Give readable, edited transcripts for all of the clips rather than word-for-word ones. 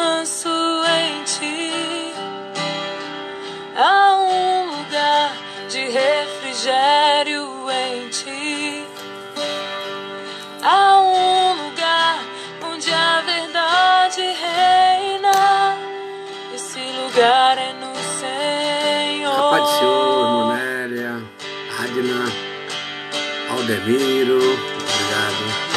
descanso em ti. Há um lugar de refrigério em ti. Há um lugar onde a verdade reina. Esse lugar é no Senhor. A paz do Senhor, irmã Nélia, Adna, Aldemiro, obrigado.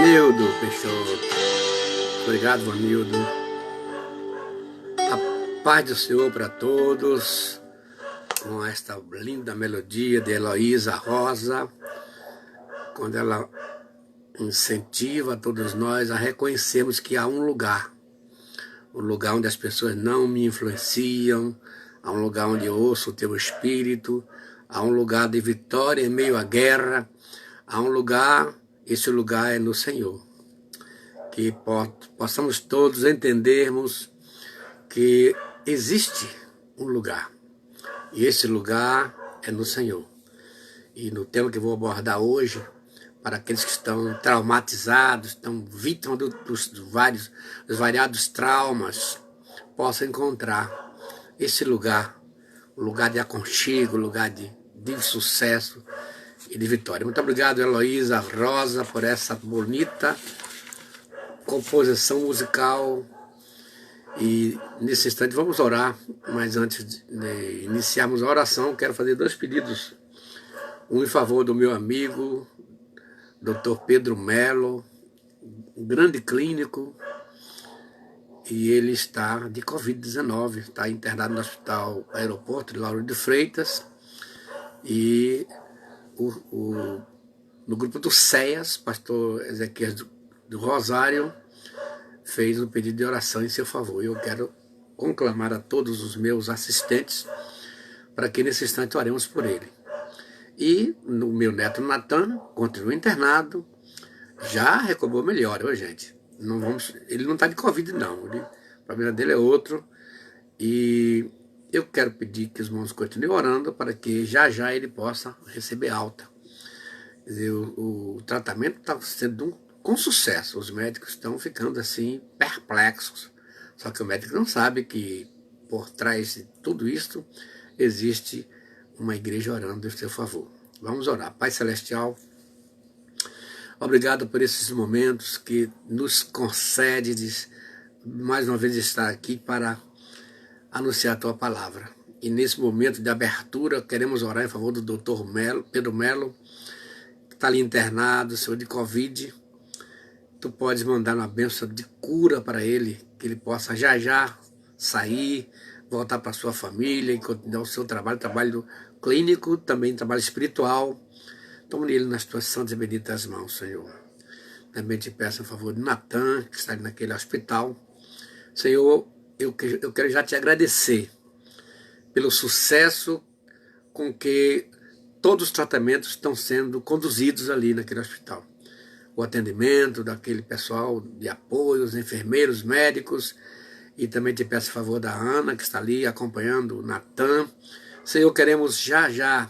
Vanildo Peixoto, obrigado, Vanildo. A paz do Senhor para todos. com esta linda melodia de Heloísa Rosa, quando ela incentiva todos nós a reconhecermos que há um lugar onde as pessoas não me influenciam, há um lugar onde eu ouço o teu espírito, há um lugar de vitória em meio à guerra, há um lugar, esse lugar é no Senhor. Que possamos todos entendermos que existe um lugar, e esse lugar é no Senhor. E no tema que eu vou abordar hoje, para aqueles que estão traumatizados, estão vítimas dos variados traumas, possam encontrar esse lugar, um lugar de aconchego, um lugar de sucesso e de vitória. Muito obrigado, Heloísa Rosa, por essa bonita composição musical. E nesse instante vamos orar, mas antes de iniciarmos a oração, quero fazer 2 pedidos. Um em favor do meu amigo, Dr. Pedro Melo, um grande clínico, e ele está de Covid-19, está internado no Hospital Aeroporto de Lauro de Freitas, e no grupo do CEAS, pastor Ezequiel do Rosário, fez um pedido de oração em seu favor. Eu quero conclamar a todos os meus assistentes para que nesse instante oremos por ele. E o meu neto Natan continua internado, já recobrou melhor, gente. Ele não está de Covid, não. O problema dele é outro. E eu quero pedir que os irmãos continuem orando para que já ele possa receber alta. Quer dizer, o tratamento está sendo com sucesso. Os médicos estão ficando assim perplexos. Só que o médico não sabe que por trás de tudo isso existe uma igreja orando em seu favor. Vamos orar. Pai Celestial, obrigado por esses momentos que nos concede de mais uma vez estar aqui para anunciar a Tua palavra. E nesse momento de abertura, queremos orar em favor do Dr. Pedro Melo, que está ali internado, Senhor, de Covid. Tu podes mandar uma bênção de cura para ele, que ele possa já sair, voltar para a sua família e continuar o seu trabalho clínico, também trabalho espiritual. Toma ele nas tuas santas e benditas mãos, Senhor. Também te peço a favor de Natan, que está ali naquele hospital. Senhor, eu quero já te agradecer pelo sucesso com que todos os tratamentos estão sendo conduzidos ali naquele hospital. O atendimento daquele pessoal de apoio, os enfermeiros, médicos, e também te peço a favor da Ana, que está ali acompanhando o Natan. Senhor, queremos já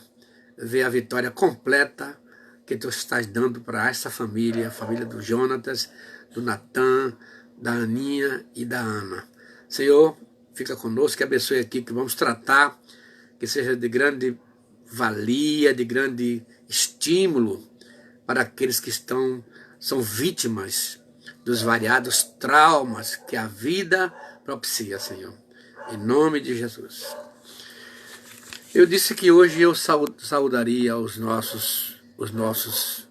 ver a vitória completa que tu estás dando para essa família, a família do Jonatas, do Natan, da Aninha e da Ana. Senhor, fica conosco, que abençoe aqui, que vamos tratar, que seja de grande valia, de grande estímulo para aqueles que são vítimas dos variados traumas que a vida propicia, Senhor. Em nome de Jesus. Eu disse que hoje eu saudaria os nossos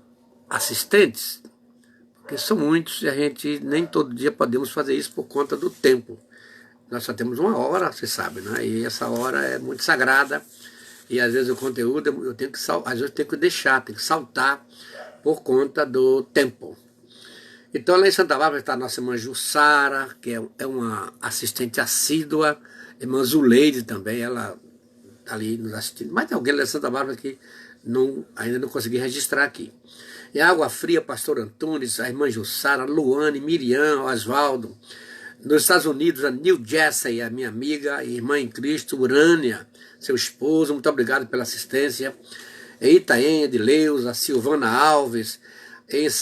assistentes, porque são muitos e a gente nem todo dia podemos fazer isso por conta do tempo. Nós só temos uma hora, você sabe, né? E essa hora é muito sagrada e às vezes o conteúdo eu tenho que deixar, tenho que saltar por conta do tempo. Então lá em Santa Bárbara está a nossa irmã Jussara, que é uma assistente assídua, irmã Zuleide também, ela está ali nos assistindo. Mas tem alguém lá em Santa Bárbara que ainda não consegui registrar aqui. Em Água Fria, pastor Antunes, a irmã Jussara, Luane, Miriam, Oswaldo. Nos Estados Unidos, a New Jersey, a minha amiga e irmã em Cristo, Urânia, seu esposo, muito obrigado pela assistência. Em Itaém, Edileus, a Silvana Alves.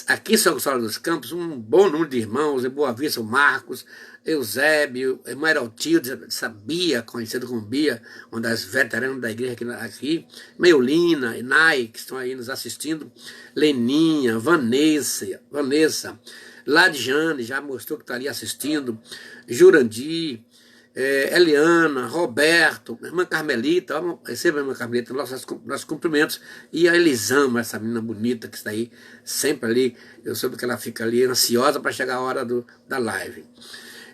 Aqui em São Gonçalo dos Campos, um bom número de irmãos. Em Boa Vista, o Marcos, Eusébio, irmã Heraltilde, Bia, conhecida como Bia, uma das veteranas da igreja aqui. Meulina, Inai, que estão aí nos assistindo. Leninha, Vanessa, Ladiane, já mostrou que está ali assistindo. Jurandir, Eliana, Roberto, irmã Carmelita, receba a irmã Carmelita, nossos cumprimentos, e a Elisama, essa menina bonita que está aí sempre ali, eu soube que ela fica ali ansiosa para chegar a hora da live.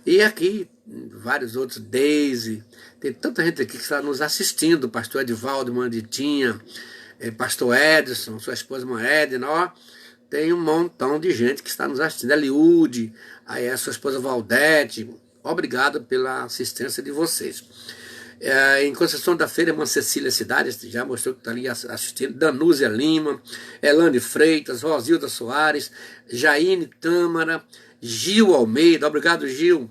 E aqui, vários outros, Deise, tem tanta gente aqui que está nos assistindo, pastor Edivaldo, Manditinha, pastor Edson, sua esposa irmã Edna, ó, tem um montão de gente que está nos assistindo, Eliude, aí a sua esposa Valdete, obrigado pela assistência de vocês. Em Conceição da Feira, irmã Cecília Cidades, já mostrou que está ali assistindo, Danúzia Lima, Elane Freitas, Rosilda Soares, Jaine Tâmara, Gil Almeida, obrigado Gil,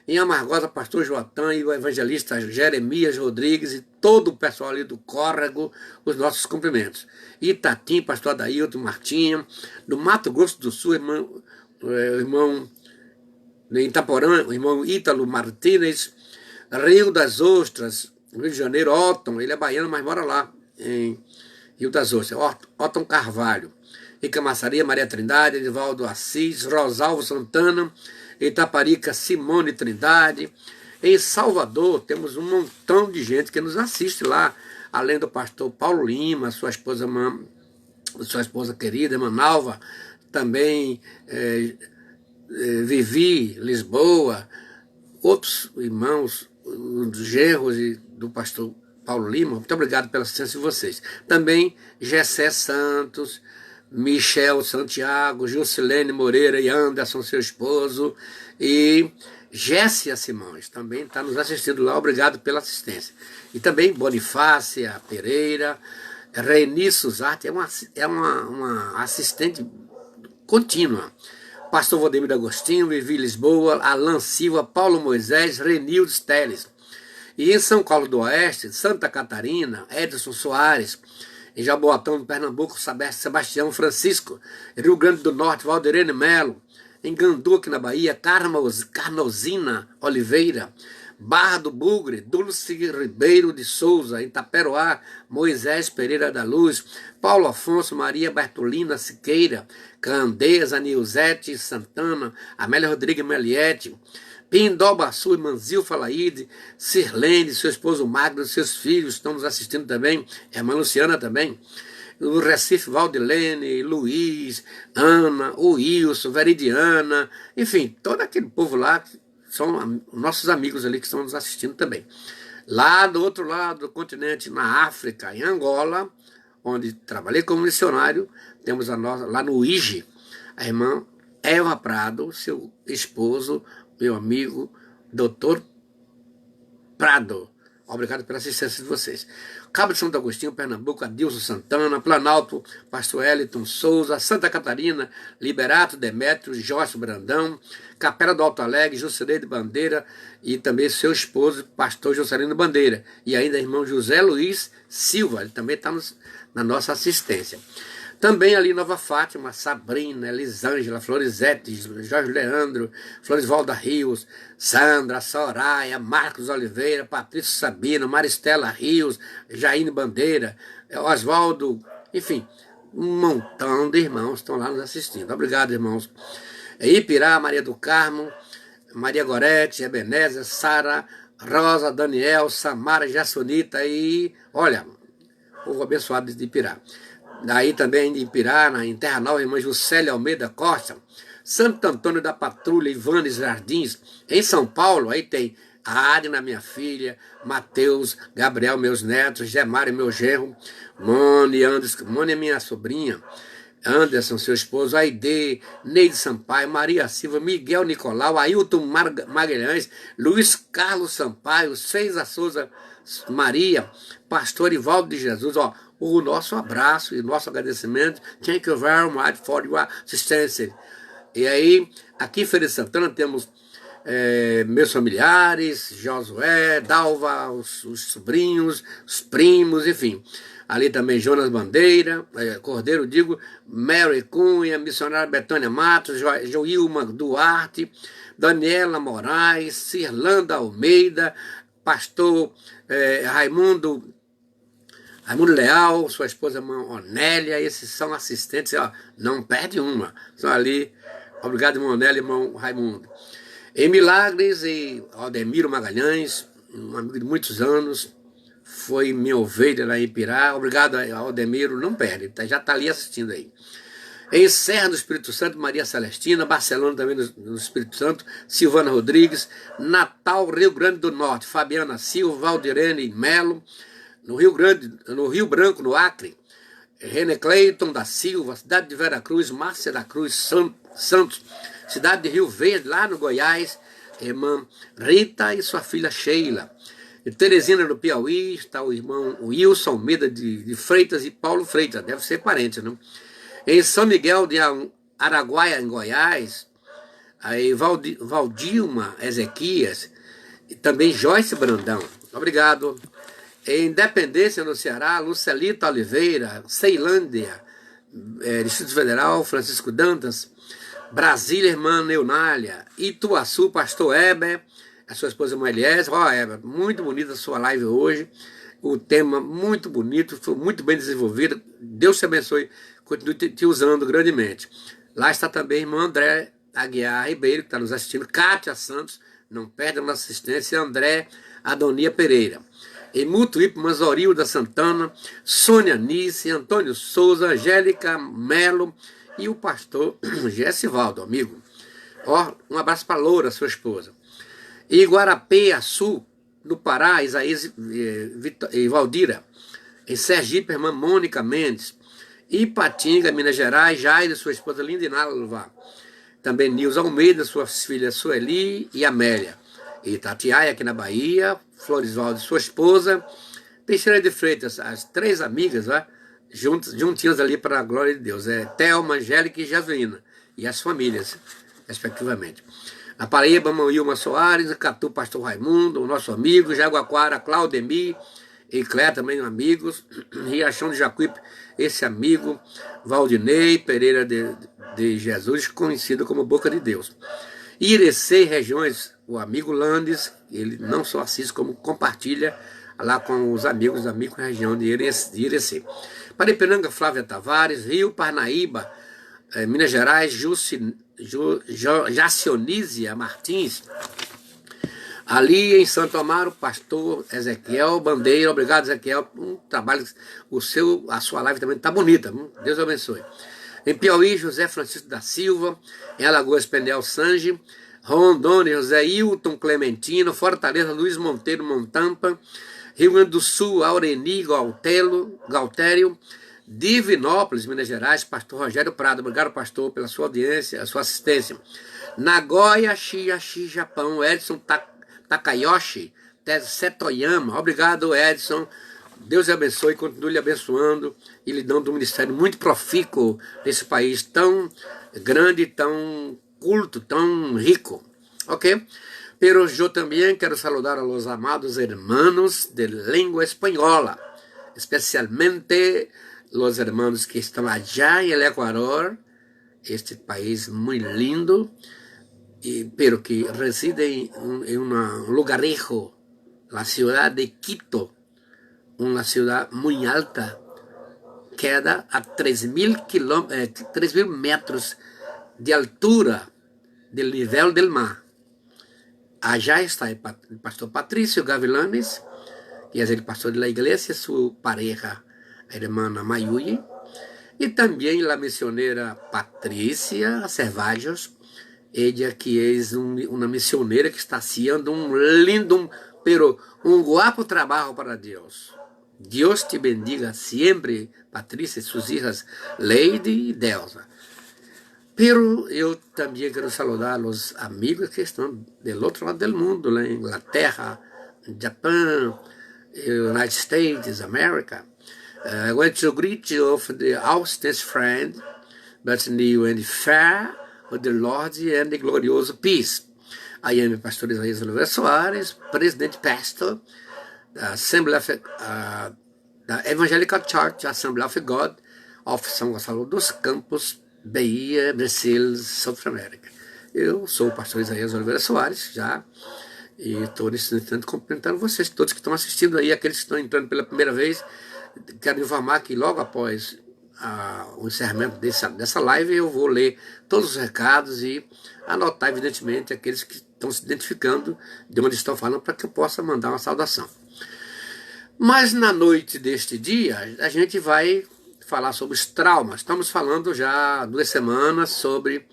em Amargosa, pastor Joatan e o evangelista Jeremias Rodrigues e todo o pessoal ali do Córrego, os nossos cumprimentos. Itatim, pastor Adailton Martinha, do Mato Grosso do Sul, irmão em Itaporã, o irmão Ítalo Martínez, Rio das Ostras, Rio de Janeiro, Otton, ele é baiano, mas mora lá, em Rio das Ostras, Otton Carvalho, Icamaçaria, Maria Trindade, Edivaldo Assis, Rosalvo Santana, Itaparica, Simone Trindade. Em Salvador, temos um montão de gente que nos assiste lá, além do pastor Paulo Lima, sua esposa querida, Manalva, também Vivi, Lisboa, outros irmãos, dos genros e do pastor Paulo Lima, muito obrigado pela assistência de vocês. Também Gessé Santos, Michel Santiago, Juscelene Moreira e Anderson, seu esposo, e Jéssica Simões, também está nos assistindo lá, obrigado pela assistência. E também Bonifácia Pereira, Reini Suzarte, é uma assistente contínua. Pastor Valdemir Agostinho, Vivi Lisboa, Alan Silva, Paulo Moisés, Renildes Teles. E em São Paulo do Oeste, Santa Catarina, Edson Soares. Em Jaboatão, no Pernambuco, Sebastião Francisco. Rio Grande do Norte, Valdirene Melo. Em Gandu, aqui na Bahia, Carnozina Oliveira. Barra do Bugre, Dulce Ribeiro de Souza, em Taperoá, Moisés Pereira da Luz, Paulo Afonso, Maria Bertolina Siqueira, Candeias, Anilzete Santana, Amélia Rodrigues Meliette, Pindobaçu, Manzil Falaide, Sirlene, seu esposo Magno, seus filhos estão nos assistindo também, irmã Luciana também, o Recife, Valdilene, Luiz, Ana, o Wilson, Veridiana, enfim, todo aquele povo lá, são nossos amigos ali que estão nos assistindo também. Lá do outro lado do continente, na África, em Angola, onde trabalhei como missionário, temos lá no IGE, a irmã Eva Prado, seu esposo, meu amigo, doutor Prado. Obrigado pela assistência de vocês. Cabo de Santo Agostinho, Pernambuco, Adilson Santana, Planalto, pastor Eliton Souza, Santa Catarina, Liberato Demétrio, Jorge Brandão, Capela do Alto Alegre, Juscelino Bandeira e também seu esposo, pastor Juscelino Bandeira. E ainda irmão José Luiz Silva, ele também está na nossa assistência. Também ali Nova Fátima, Sabrina, Elisângela, Florizete, Jorge Leandro, Florisvalda Rios, Sandra, Soraya, Marcos Oliveira, Patrício Sabino, Maristela Rios, Jaine Bandeira, Oswaldo, enfim, um montão de irmãos estão lá nos assistindo. Obrigado, irmãos. Ipirá, Maria do Carmo, Maria Gorete, Ebenezer, Sara, Rosa, Daniel, Samara, Jassonita e, olha, povo abençoado de Ipirá. Daí também de Ipirá, em Terra Nova, irmã Juscelia Almeida Costa, Santo Antônio da Patrulha, Ivanes Jardins. Em São Paulo, aí tem a Adna, minha filha, Mateus, Gabriel, meus netos, Gemário, meu genro, Mone, Anderson, Mone é minha sobrinha, Anderson, seu esposo, Aide, Neide Sampaio, Maria Silva, Miguel Nicolau, Ailton Magalhães, Luiz Carlos Sampaio, César Souza Maria, pastor Ivaldo de Jesus, ó, o nosso abraço e nosso agradecimento. Thank you very much for your assistance. E aí, aqui em Feira de Santana temos meus familiares, Josué, Dalva, os sobrinhos, os primos, enfim. Ali também Jonas Bandeira, Cordeiro, digo, Mary Cunha, missionária Betânia Matos, Joilma Duarte, Daniela Moraes, Cirlanda Almeida, pastor Raimundo Leal, sua esposa irmã Onélia, esses são assistentes, ó, não perde uma, são ali, obrigado irmão Onélia, irmão Raimundo. Em Milagres, e Aldemiro Magalhães, um amigo de muitos anos, foi minha ovelha lá em Ipirá, obrigado Aldemiro, não perde, já está ali assistindo aí. Em Serra do Espírito Santo, Maria Celestina, Barcelona também no Espírito Santo, Silvana Rodrigues, Natal, Rio Grande do Norte, Fabiana Silva, Valdirene Melo, no Rio Branco, no Acre, René Cleiton da Silva, cidade de Veracruz, Márcia da Cruz Santos, cidade de Rio Verde, lá no Goiás, irmã Rita e sua filha Sheila. Em Teresina, no Piauí, está o irmão Wilson Almeida de Freitas e Paulo Freitas, deve ser parente, não? Em São Miguel de Araguaia, em Goiás, aí Valdilma Ezequias, e também Joyce Brandão. Obrigado. Em Independência, no Ceará, Lucelita Oliveira, Ceilândia, Distrito Federal, Francisco Dantas, Brasília, irmã Neunália, Ituaçu, pastor Heber, a sua esposa Moelies. Heber, muito bonita a sua live hoje, o tema muito bonito, foi muito bem desenvolvido, Deus te abençoe, continue te usando grandemente. Lá está também irmã André Aguiar Ribeiro, que está nos assistindo, Kátia Santos, não perde a nossa assistência, André Adonia Pereira. Em Mutuípe, Manzorilda Santana, Sônia Nice, Antônio Souza, Angélica Melo e o pastor Gessivaldo, amigo. Um abraço para Loura, sua esposa. Em Guarapeaçu, no Pará, Isaías e Valdira. Em Sergipe, irmã Mônica Mendes. Ipatinga, Minas Gerais, Jair, sua esposa Linda Inalva. Também Nilza Almeida, suas filhas Sueli e Amélia. E Itatiaia, aqui na Bahia, Florisvaldo, sua esposa, Teixeira de Freitas, as três amigas, juntinhas ali para a glória de Deus, Thelma, Angélica e Jasuína, e as famílias, respectivamente. A Paraíba, Manuilma Soares, Catu, pastor Raimundo, o nosso amigo, Jaguaquara, Claudemir, e Cléia também amigos, Riachão de Jacuípe, esse amigo, Valdinei Pereira de Jesus, conhecido como Boca de Deus. Irecê regiões, o amigo Landes, ele não só assiste, como compartilha lá com os amigos da micro-região de Irecê. Paripiranga, Flávia Tavares, Rio Parnaíba, Minas Gerais, Jacionísia Martins. Ali em Santo Amaro, pastor Ezequiel Bandeira, obrigado Ezequiel, um trabalho, a sua live também está bonita, Deus abençoe. Em Piauí, José Francisco da Silva, em Alagoas, Pendel Sange, Rondônia, José Hilton Clementino, Fortaleza, Luiz Monteiro Montampa, Rio Grande do Sul, Aureni Galtério, Divinópolis, Minas Gerais, pastor Rogério Prado, obrigado pastor pela sua audiência, a sua assistência. Nagoya, Shiyashi, Japão, Edson Takayoshi, Setoyama, obrigado Edson, Deus lhe abençoe, continue lhe abençoando e lhe dando um ministério muito profícuo nesse país tão grande, tão culto, tão rico, ok? Pero yo também quero saludar a los amados hermanos de língua espanhola, especialmente los hermanos que estão allá en el Ecuador, este país muito lindo, pero que reside en un lugarejo, la ciudad de Quito, uma cidade muito alta, queda a 3.000 metros de altura do nível do mar. Allá está o pastor Patrício Gavilanes, que é o pastor da igreja, sua pareja, a irmã Mayuyi, e também a missioneira Patrícia Cervajos, ella que é uma missioneira que está haciendo um guapo trabalho para Deus. Deus te bendiga sempre, Patrícia e suas filhas Lady e Delsa. Pero eu também quero saludar os amigos que estão do outro lado do mundo, na Inglaterra, Japão, United States, America. I want to greet you of the Austin's friend, but new and fair of the Lord and the glorioso peace. I am Pastor Isaías Oliveira Soares, presidente pastor da Assembly da Evangelical Church, Assembly of God, of São Gonçalo dos Campos, Bahia, Brasil, South America. Eu sou o pastor Isaías Oliveira Soares, já, e estou nesse instante cumprimentando vocês, todos que estão assistindo aí, aqueles que estão entrando pela primeira vez. Quero informar que logo após o encerramento dessa live, eu vou ler todos os recados e anotar, evidentemente, aqueles que estão se identificando de onde estão falando, para que eu possa mandar uma saudação. Mas na noite deste dia, a gente vai falar sobre os traumas. Estamos falando já há 2 semanas sobre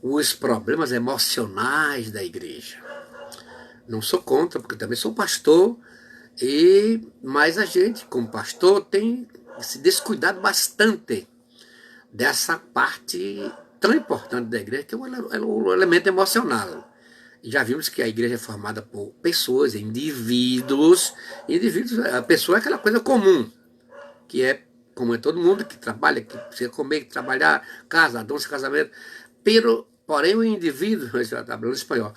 os problemas emocionais da igreja. Não sou contra, porque também sou pastor, mas a gente, como pastor, tem se descuidado bastante dessa parte tão importante da igreja, que é o elemento emocional. E já vimos que a igreja é formada por pessoas, indivíduos. A pessoa é aquela coisa comum, que é como é todo mundo que trabalha, que precisa comer, que trabalhar, casa, dom-se, casamento. Porém, o indivíduo, eu estou falando espanhol,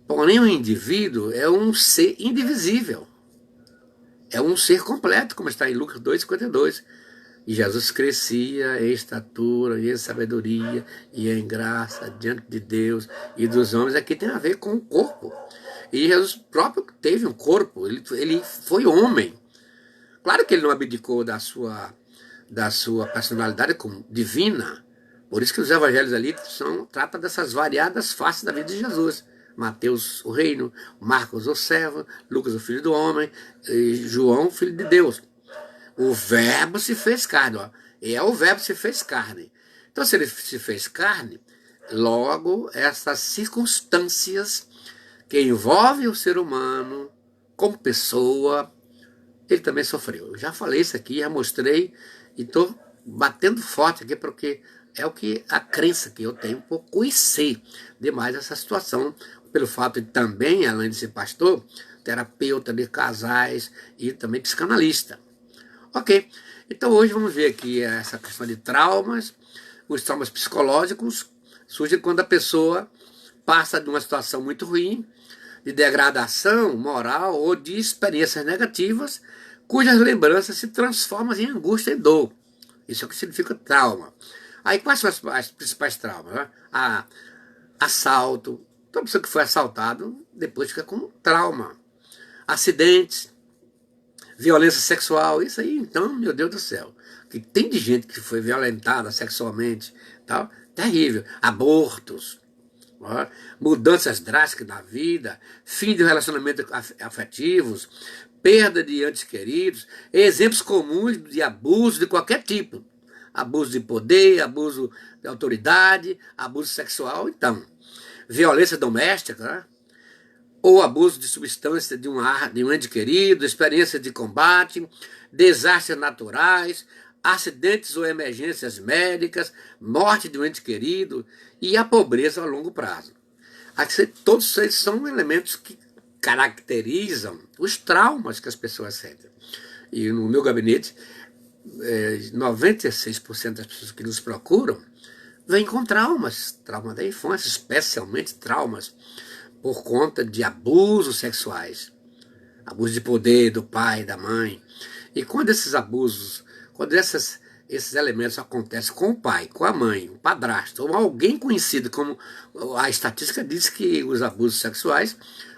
porém o indivíduo é um ser indivisível. É um ser completo, como está em Lucas 2,52. E Jesus crescia em estatura, e em sabedoria, e em graça, diante de Deus e dos homens. Aqui tem a ver com o corpo. E Jesus próprio teve um corpo, ele foi homem. Claro que ele não abdicou da sua personalidade como divina. Por isso que os evangelhos ali tratam dessas variadas faces da vida de Jesus. Mateus, o reino; Marcos, o servo; Lucas, o filho do homem; e João, o filho de Deus. O verbo se fez carne, ó. O verbo se fez carne. Então, se ele se fez carne, logo essas circunstâncias que envolvem o ser humano como pessoa, ele também sofreu. Eu já falei isso aqui, já mostrei, e estou batendo forte aqui, porque é o que a crença que eu tenho por conhecer demais essa situação, pelo fato de também, além de ser pastor, terapeuta de casais e também psicanalista. Ok, então hoje vamos ver aqui essa questão de traumas. Os traumas psicológicos surgem quando a pessoa passa de uma situação muito ruim, de degradação moral ou de experiências negativas, cujas lembranças se transformam em angústia e dor. Isso é o que significa trauma. Aí quais são as principais traumas? Né? Assalto. Toda pessoa que foi assaltado depois fica com trauma. Acidentes. Violência sexual, isso aí, então, meu Deus do céu. Que tem de gente que foi violentada sexualmente, tal, terrível. Abortos, ó, mudanças drásticas na vida, fim de relacionamentos afetivos, perda de entes queridos, exemplos comuns de abuso de qualquer tipo. Abuso de poder, abuso de autoridade, abuso sexual, então. Violência doméstica, né? Ou abuso de substância de um ente querido, experiência de combate, desastres naturais, acidentes ou emergências médicas, morte de um ente querido e a pobreza a longo prazo. Todos esses são elementos que caracterizam os traumas que as pessoas sentem. E no meu gabinete, 96% das pessoas que nos procuram vêm com traumas, trauma da infância, especialmente traumas por conta de abusos sexuais, abuso de poder do pai, da mãe. E quando esses abusos, quando esses elementos acontecem com o pai, com a mãe, o padrasto, ou alguém conhecido, como a estatística diz que os abusos sexuais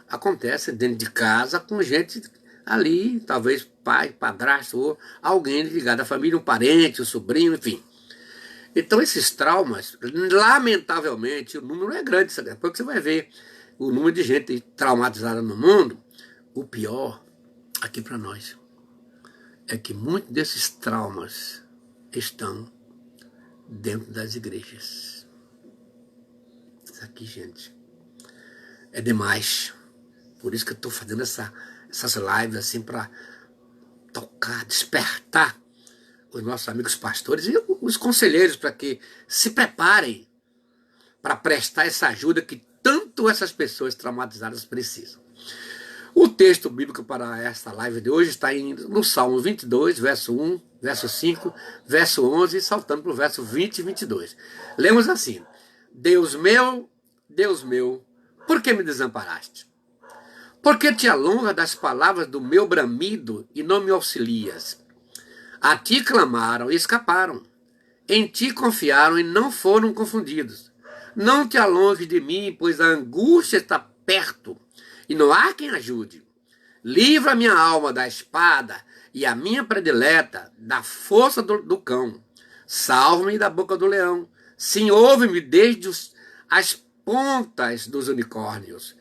acontecem dentro de casa com gente ali, talvez pai, padrasto, ou alguém ligado à família, um parente, um sobrinho, enfim. Então esses traumas, lamentavelmente, o número é grande, sabe? Depois que você vai ver o número de gente traumatizada no mundo, o pior aqui para nós é que muitos desses traumas estão dentro das igrejas. Isso aqui, gente, é demais. Por isso que eu estou fazendo essas lives assim para tocar, despertar os nossos amigos pastores e os conselheiros para que se preparem para prestar essa ajuda que tanto essas pessoas traumatizadas precisam. O texto bíblico para esta live de hoje está no Salmo 22, verso 1, verso 5, verso 11, saltando para o verso 20 e 22. Lemos assim: Deus meu, por que me desamparaste? Por que te alongas das palavras do meu bramido e não me auxilias? A ti clamaram e escaparam. Em ti confiaram e não foram confundidos. Não te alonges de mim, pois a angústia está perto e não há quem ajude. Livra a minha alma da espada e a minha predileta da força do cão. Salva-me da boca do leão. Sim, ouve-me desde as pontas dos unicórnios.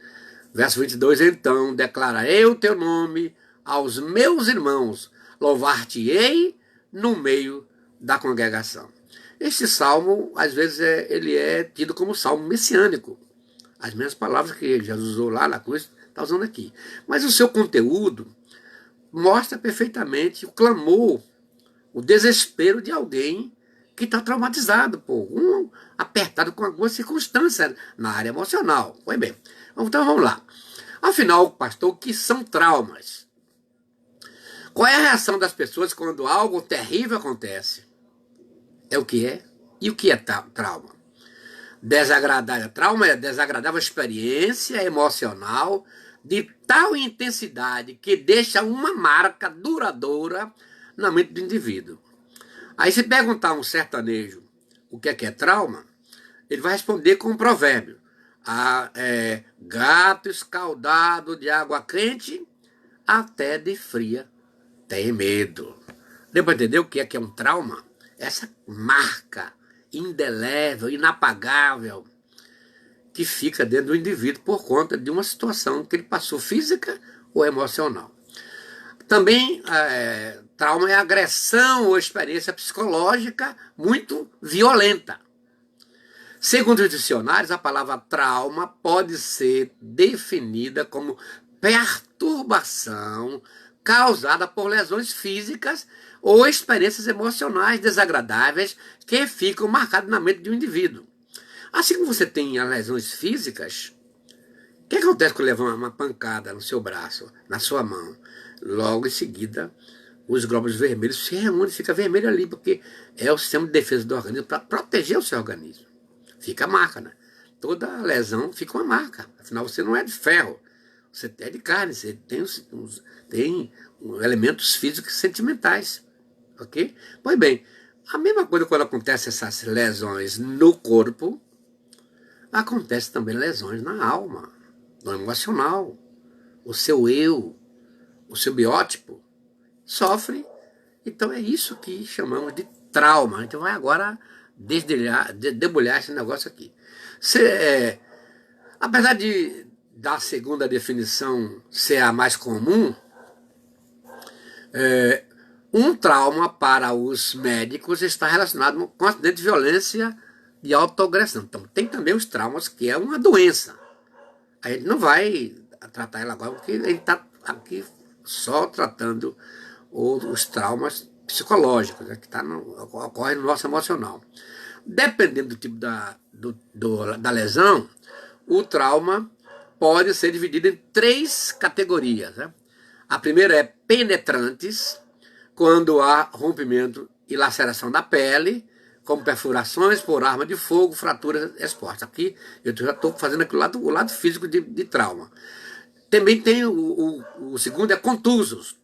Verso 22, então, declararei o teu nome aos meus irmãos, louvar-te-ei no meio da congregação. Este salmo, às vezes, ele é tido como salmo messiânico. As mesmas palavras que Jesus usou lá na cruz, está usando aqui. Mas o seu conteúdo mostra perfeitamente o clamor, o desespero de alguém que está traumatizado, apertado com alguma circunstância na área emocional. Pois bem, então vamos lá. Afinal, pastor, o que são traumas? Qual é a reação das pessoas quando algo terrível acontece? É o que é? E o que é trauma? Desagradável. Trauma é desagradável experiência emocional de tal intensidade que deixa uma marca duradoura na mente do indivíduo. Aí se perguntar a um sertanejo o que é trauma, ele vai responder com um provérbio. Gato escaldado de água quente até de fria tem medo. Deu para entender o que é um trauma? Essa marca indelével, inapagável, que fica dentro do indivíduo por conta de uma situação que ele passou física ou emocional. Também, trauma é agressão ou experiência psicológica muito violenta. Segundo os dicionários, a palavra trauma pode ser definida como perturbação causada por lesões físicas ou experiências emocionais desagradáveis que ficam marcadas na mente de um indivíduo. Assim como você tem as lesões físicas, o que acontece quando leva uma pancada no seu braço, na sua mão? Logo em seguida, os glóbulos vermelhos se reúnem, fica vermelho ali, porque é o sistema de defesa do organismo para proteger o seu organismo. Fica a marca, né? Toda lesão fica uma marca. Afinal, você não é de ferro, você é de carne, você tem elementos físicos e sentimentais. Ok? Pois bem, a mesma coisa quando acontece essas lesões no corpo, acontece também lesões na alma, no emocional. O seu eu, o seu biótipo, sofre. Então é isso que chamamos de trauma. A gente vai agora debulhar esse negócio aqui. Apesar da segunda definição ser a mais comum, um trauma para os médicos está relacionado com acidente de violência e autoagressão. Então tem também os traumas, que é uma doença. A gente não vai tratar ela agora, porque a gente está aqui só tratando os traumas psicológicos, né, que ocorrem no nosso emocional. Dependendo do tipo da lesão, o trauma pode ser dividido em 3 categorias. Né? A primeira é penetrantes, quando há rompimento e laceração da pele, como perfurações por arma de fogo, fraturas expostas. Aqui eu já estou fazendo aqui o lado físico de trauma. Também tem o segundo, é contusos,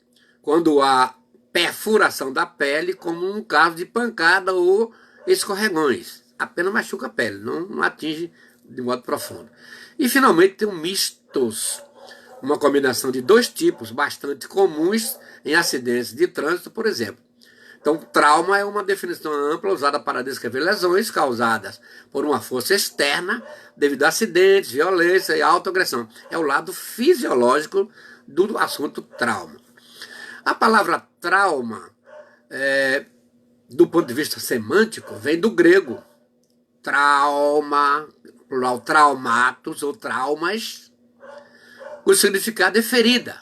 quando há perfuração da pele, como um caso de pancada ou escorregões. Apenas machuca a pele, não atinge de modo profundo. E finalmente tem o mistos, uma combinação de 2 tipos bastante comuns em acidentes de trânsito, por exemplo. Então, trauma é uma definição ampla usada para descrever lesões causadas por uma força externa devido a acidentes, violência e autoagressão. É o lado fisiológico do assunto trauma. A palavra trauma, do ponto de vista semântico, vem do grego. Trauma, plural traumatos ou traumas, o significado é ferida.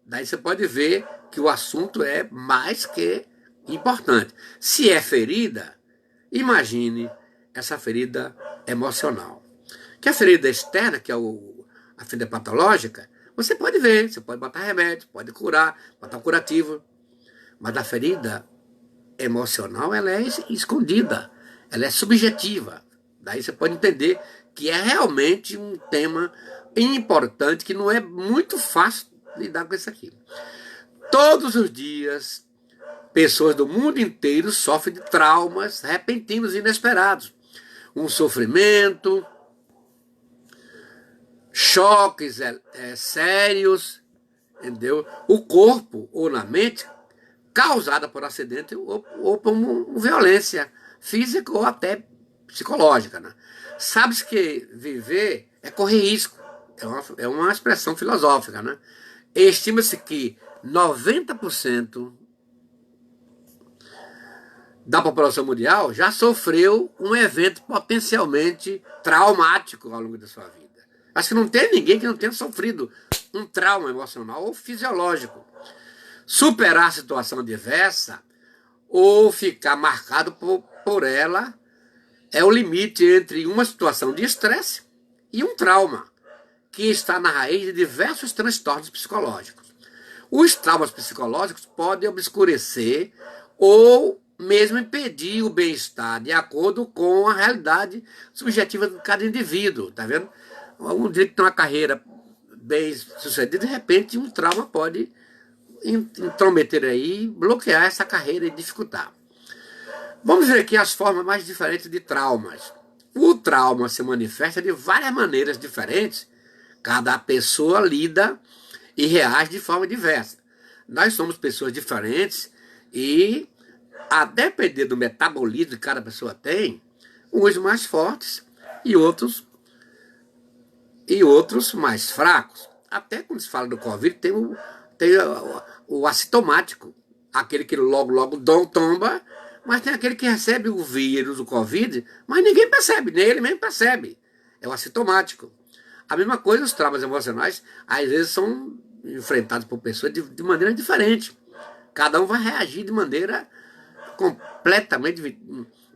Daí você pode ver que o assunto é mais que importante. Se é ferida, imagine essa ferida emocional. Que a ferida externa, que é a ferida patológica, você pode ver, você pode botar remédio, pode curar, botar um curativo. Mas a ferida emocional, ela é escondida, ela é subjetiva. Daí você pode entender que é realmente um tema importante, que não é muito fácil lidar com isso aqui. Todos os dias, pessoas do mundo inteiro sofrem de traumas repentinos e inesperados. Um sofrimento, choques sérios, entendeu? O corpo ou na mente, causada por acidente ou por uma violência física ou até psicológica. Né? Sabe-se que viver é correr risco. É uma expressão filosófica. Né? Estima-se que 90% da população mundial já sofreu um evento potencialmente traumático ao longo da sua vida. Acho que não tem ninguém que não tenha sofrido um trauma emocional ou fisiológico. Superar a situação adversa ou ficar marcado por ela é o limite entre uma situação de estresse e um trauma, que está na raiz de diversos transtornos psicológicos. Os traumas psicológicos podem obscurecer ou mesmo impedir o bem-estar, de acordo com a realidade subjetiva de cada indivíduo, tá vendo? Um dia que tem uma carreira bem sucedida, de repente um trauma pode intrometer aí, bloquear essa carreira e dificultar. Vamos ver aqui as formas mais diferentes de traumas. O trauma se manifesta de várias maneiras diferentes. Cada pessoa lida e reage de forma diversa. Nós somos pessoas diferentes e, a depender do metabolismo que cada pessoa tem, uns mais fortes e outros mais fracos. Até quando se fala do Covid, tem o assintomático, aquele que logo tomba, mas tem aquele que recebe o vírus, o Covid, mas ninguém percebe, nem ele mesmo percebe. É o assintomático. A mesma coisa, os traumas emocionais, às vezes são enfrentados por pessoas de maneira diferente. Cada um vai reagir de maneira completamente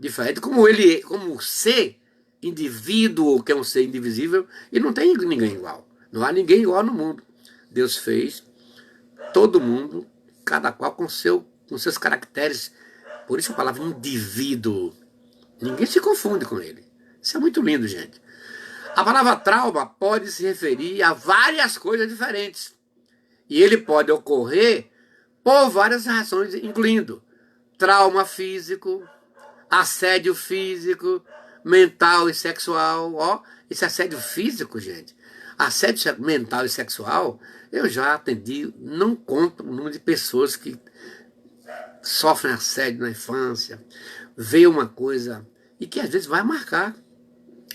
diferente, como ser indivíduo, que é um ser indivisível, e não tem ninguém igual. Não há ninguém igual no mundo. Deus fez todo mundo, cada qual com seus caracteres. Por isso a palavra indivíduo. Ninguém se confunde com ele. Isso é muito lindo, gente. A palavra trauma pode se referir a várias coisas diferentes. E ele pode ocorrer por várias razões, incluindo trauma físico, assédio físico, mental e sexual. Ó, esse assédio físico, gente. Assédio mental e sexual, eu já atendi, não conto o número de pessoas que sofrem assédio na infância, vê uma coisa e que às vezes vai marcar.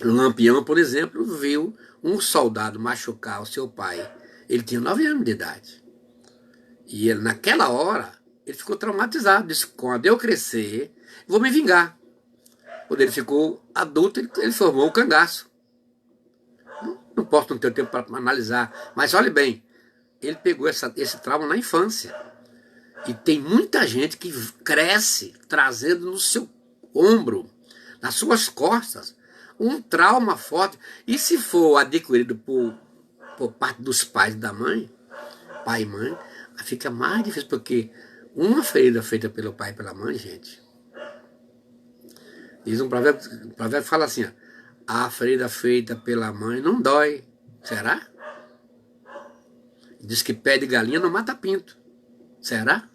Lampião, por exemplo, viu um soldado machucar o seu pai. Ele tinha 9 anos de idade. E ele, naquela hora, ele ficou traumatizado. Disse, quando eu crescer, vou me vingar. Quando ele ficou adulto, ele formou um cangaço. Não posso, não ter tempo para analisar. Mas olhe bem, ele pegou esse trauma na infância. E tem muita gente que cresce trazendo no seu ombro, nas suas costas, um trauma forte. E se for adquirido por parte dos pais e da mãe, pai e mãe, fica mais difícil, porque uma ferida feita pelo pai e pela mãe, gente, diz um provérbio, o provérbio fala assim, ó, a ferida feita pela mãe não dói. Será? Diz que pé de galinha não mata pinto. Será?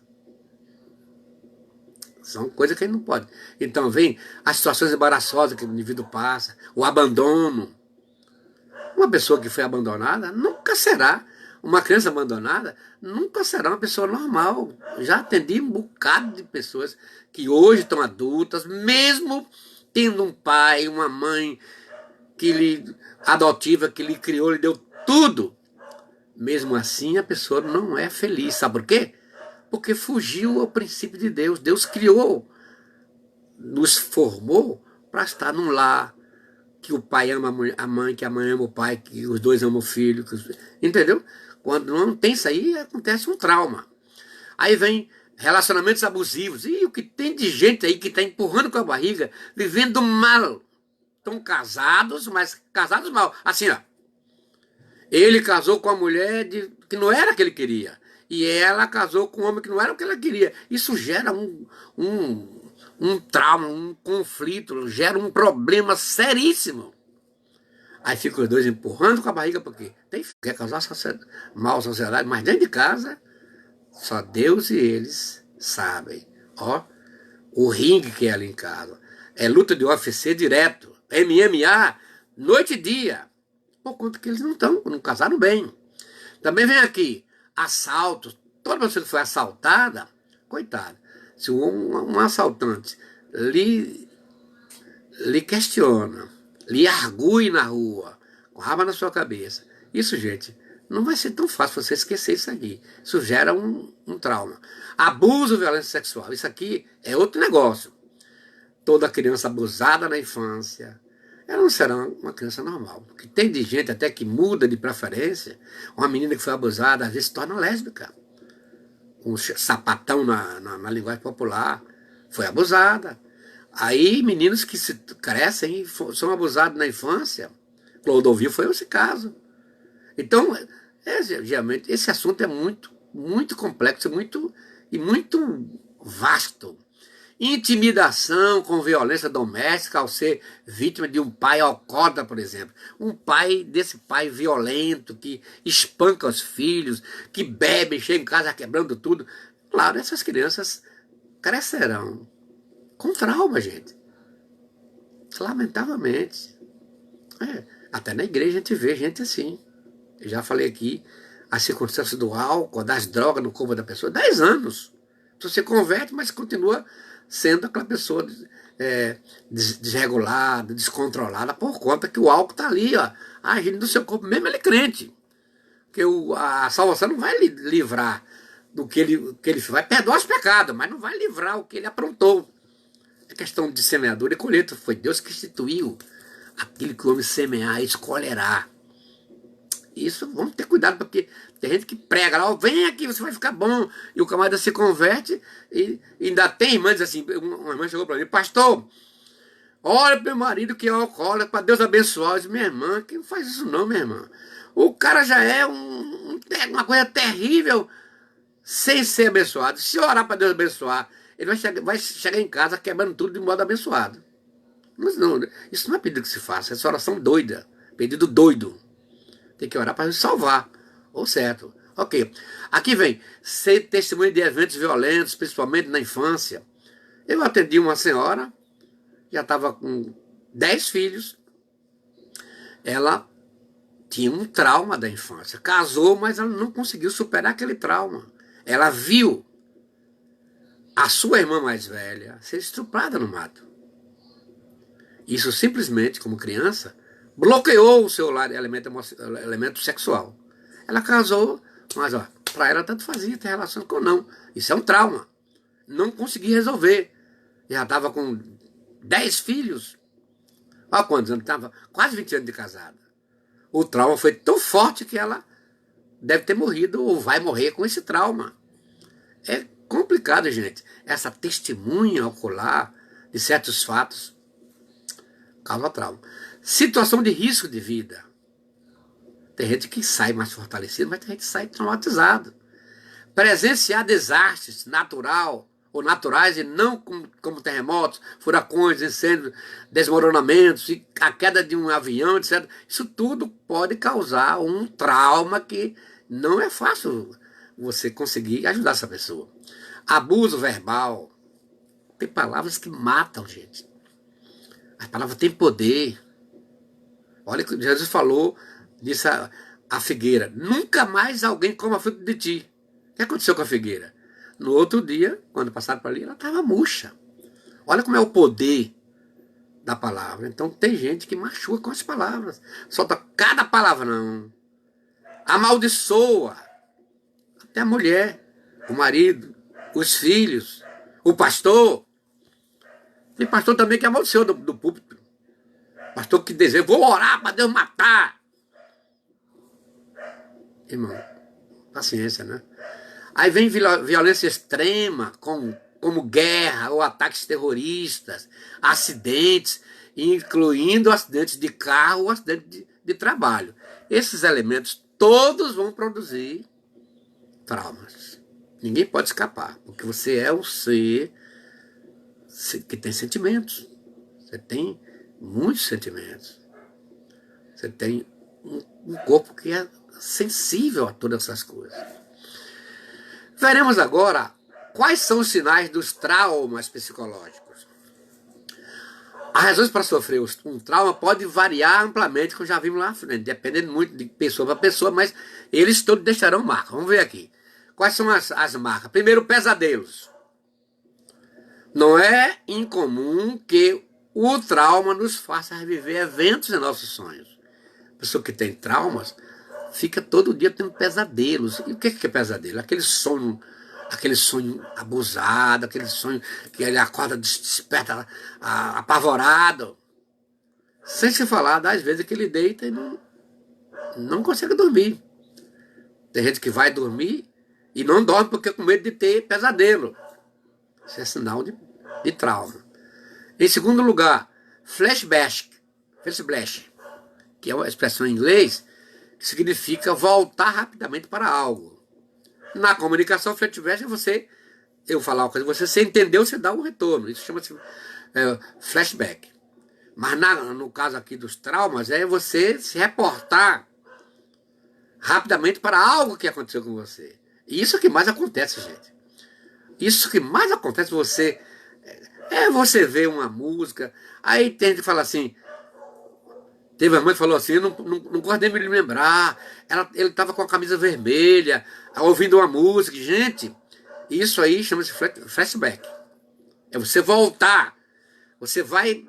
São coisas que a gente não pode. Então vem as situações embaraçosas que o indivíduo passa, o abandono. Uma pessoa que foi abandonada nunca será, uma criança abandonada nunca será uma pessoa normal. Já atendi um bocado de pessoas que hoje estão adultas, mesmo tendo um pai, uma mãe adotiva, que lhe criou, lhe deu tudo. Mesmo assim a pessoa não é feliz. Sabe por quê? Porque fugiu ao princípio de Deus. Deus criou, nos formou para estar num lar, que o pai ama a mãe, que a mãe ama o pai, que os dois amam o filho. Entendeu? Quando não tem isso aí, acontece um trauma. Aí vem relacionamentos abusivos. E o que tem de gente aí que está empurrando com a barriga, vivendo mal. Estão casados, mas casados mal. Assim, ó. Ele casou com a mulher que não era a que ele queria. E ela casou com um homem que não era o que ela queria. Isso gera um trauma, um conflito, gera um problema seríssimo. Aí ficam os dois empurrando com a barriga, porque quer causar mal à sociedade, mas dentro de casa, só Deus e eles sabem. Ó, o ringue que é ali em casa. É luta de UFC direto, MMA, noite e dia. Por conta que eles não casaram bem. Também vem aqui assaltos. Toda pessoa que foi assaltada, coitada, se um assaltante lhe questiona, lhe argue na rua, com raba na sua cabeça, isso, gente, não vai ser tão fácil você esquecer isso aqui. Isso gera um trauma. Abuso, violência sexual, isso aqui é outro negócio. toda criança abusada na infância, ela não será uma criança normal. Porque tem de gente até que muda de preferência. Uma menina que foi abusada, às vezes se torna lésbica. Um sapatão na linguagem popular, foi abusada. Aí meninos que se crescem e são abusados na infância. Clodovil foi esse caso. Então, geralmente, esse assunto é muito, muito complexo e muito vasto. Intimidação com violência doméstica ao ser vítima de um pai alcoólatra, por exemplo. Desse pai violento, que espanca os filhos, que bebe, chega em casa quebrando tudo. Claro, essas crianças crescerão com trauma, gente. Lamentavelmente. Até na igreja a gente vê gente assim. Eu já falei aqui, as circunstâncias do álcool, das drogas no corpo da pessoa, 10 anos. Você converte, mas continua sendo aquela pessoa desregulada, descontrolada, por conta que o álcool está ali, ó, agindo no seu corpo, mesmo ele crente. Porque a salvação não vai livrar do que ele vai perdoar os pecados, mas não vai livrar o que ele aprontou. É questão de semeadura e colheita. Foi Deus que instituiu aquilo que o homem semear, escolherá. Isso, vamos ter cuidado, porque tem gente que prega lá, vem aqui, você vai ficar bom. E o camarada se converte e ainda tem irmãs assim. Uma irmã chegou para mim, pastor, olha para meu marido que é alcoólatra, para Deus abençoar. Eu disse, minha irmã, que não faz isso não, minha irmã. O cara já é uma coisa terrível sem ser abençoado. Se orar para Deus abençoar, ele vai chegar em casa quebrando tudo de modo abençoado. Mas não, isso não é pedido que se faça, essa oração doida, pedido doido. Tem que orar para nos salvar. Ou certo. Ok. Aqui vem, ser testemunho de eventos violentos, principalmente na infância. Eu atendi uma senhora, já estava com 10 filhos. Ela tinha um trauma da infância. Casou, mas ela não conseguiu superar aquele trauma. Ela viu a sua irmã mais velha ser estuprada no mato. Isso simplesmente, como criança, bloqueou o seu elemento sexual. Ela casou, mas para ela tanto fazia ter relações com não. Isso é um trauma. Não consegui resolver. Já estava com 10 filhos. Olha quantos anos? Estava quase 20 anos de casada. O trauma foi tão forte que ela deve ter morrido ou vai morrer com esse trauma. É complicado, gente. Essa testemunha ocular de certos fatos causa trauma. Situação de risco de vida. Tem gente que sai mais fortalecido, mas tem gente que sai traumatizado. Presenciar desastres naturais e não como terremotos, furacões, incêndios, desmoronamentos, e a queda de um avião, etc. Isso tudo pode causar um trauma que não é fácil você conseguir ajudar essa pessoa. Abuso verbal. Tem palavras que matam, gente. As palavras têm poder. Olha que Jesus falou, disse a figueira, nunca mais alguém coma fruto de ti. O que aconteceu com a figueira? No outro dia, quando passaram por ali, ela estava murcha. Olha como é o poder da palavra. Então tem gente que machuca com as palavras. Solta cada palavrão. Amaldiçoa. Até a mulher, o marido, os filhos, o pastor. Tem pastor também que amaldiçoa do púlpito. Pastor que deseja, vou orar para Deus matar. Irmão, paciência, né? Aí vem violência extrema, como guerra ou ataques terroristas, acidentes, incluindo acidentes de carro ou acidentes de trabalho. Esses elementos todos vão produzir traumas. Ninguém pode escapar, porque você é um ser que tem sentimentos. Você tem muitos sentimentos. Você tem um corpo que é sensível a todas essas coisas. Veremos agora quais são os sinais dos traumas psicológicos. As razões para sofrer um trauma pode variar amplamente, como já vimos lá na frente, dependendo muito de pessoa para pessoa, mas eles todos deixarão marca. Vamos ver aqui. Quais são as marcas? Primeiro, pesadelos. Não é incomum que o trauma nos faça reviver eventos em nossos sonhos. A pessoa que tem traumas fica todo dia tendo pesadelos. E o que é pesadelo? Aquele sonho aquele sonho abusado, aquele sonho que ele acorda, desperta apavorado. Sem se falar das vezes que ele deita e não consegue dormir. Tem gente que vai dormir e não dorme porque com medo de ter pesadelo. Isso é sinal de trauma. Em segundo lugar, flashback, que é uma expressão em inglês que significa voltar rapidamente para algo. Na comunicação, flashback é eu falar uma coisa, você entendeu, você dá um retorno. Isso chama-se flashback. Mas no caso aqui dos traumas, é você se reportar rapidamente para algo que aconteceu com você. E isso que mais acontece, gente. Isso que mais acontece, você ver uma música, aí tem gente que fala assim, teve uma mãe que falou assim, eu não gosto nem de me lembrar, ele estava com a camisa vermelha, ouvindo uma música. Gente, isso aí chama-se flashback. É você voltar, você vai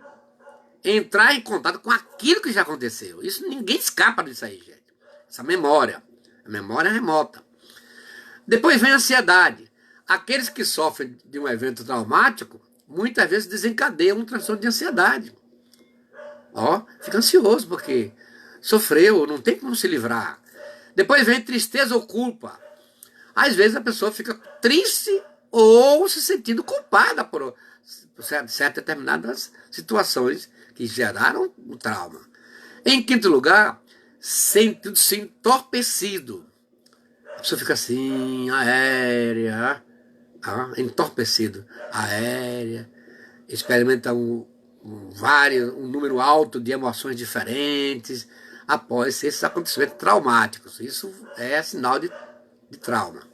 entrar em contato com aquilo que já aconteceu. Isso ninguém escapa disso aí, gente. Essa memória, a memória remota. Depois vem a ansiedade. Aqueles que sofrem de um evento traumático, muitas vezes desencadeiam um transtorno de ansiedade. Fica ansioso porque sofreu, não tem como se livrar. Depois vem tristeza ou culpa. Às vezes a pessoa fica triste ou se sentindo culpada por certas determinadas situações que geraram o trauma. Em quinto lugar, sentindo-se entorpecido. A pessoa fica assim, aérea, entorpecido, aérea, experimenta um número alto de emoções diferentes após esses acontecimentos traumáticos. Isso é sinal de trauma.